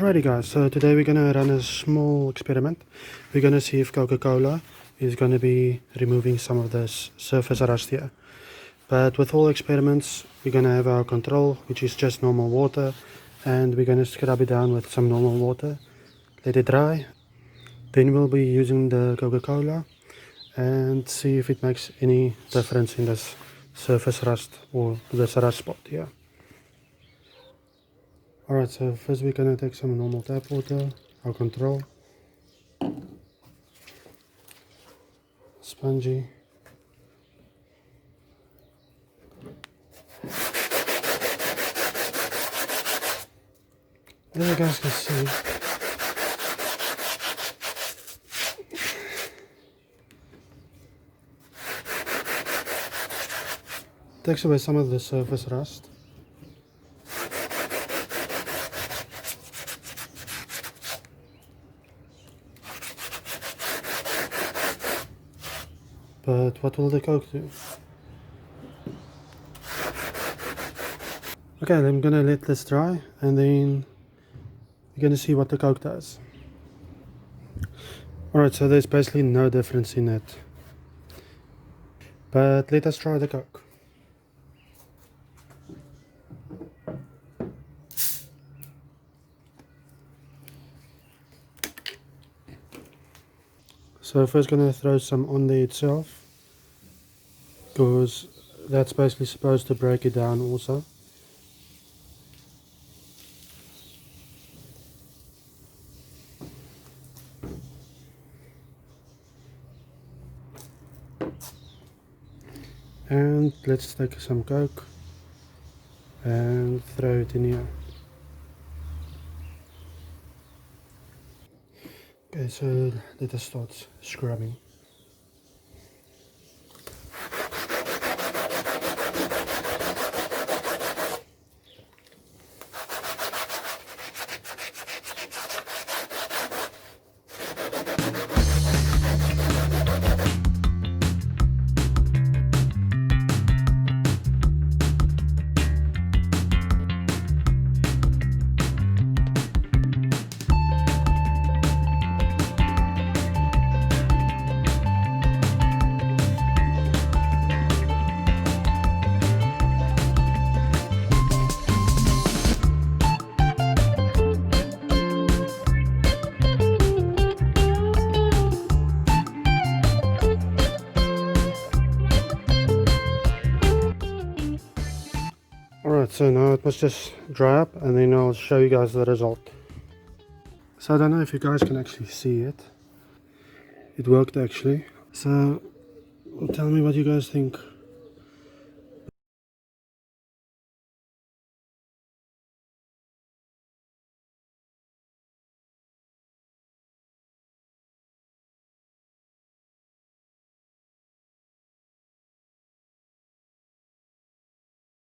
Alrighty guys, so today we're gonna run a small experiment. We're gonna see if Coca-Cola is gonna be removing some of this surface rust here. But with all experiments, we're gonna have our control, which is just normal water, and we're gonna scrub it down with some normal water, let it dry. Then we'll be using the Coca-Cola and see if it makes any difference in this surface rust or this rust spot here. Alright, so first we're gonna take some normal tap water, our control, spongy, as you guys can see, takes away some of the surface rust. But what will the Coke do? Okay, I'm gonna let this dry and then we're gonna see what the Coke does. Alright, so there's basically no difference in it. But let us try the Coke. So first gonna throw some on there itself, because that's basically supposed to break it down also. And let's take some Coke and throw it in here. Okay, so let us start scrubbing. Alright, so now it must just dry up and then I'll show you guys the result. So I don't know if you guys can actually see it. It worked actually. So tell me what you guys think.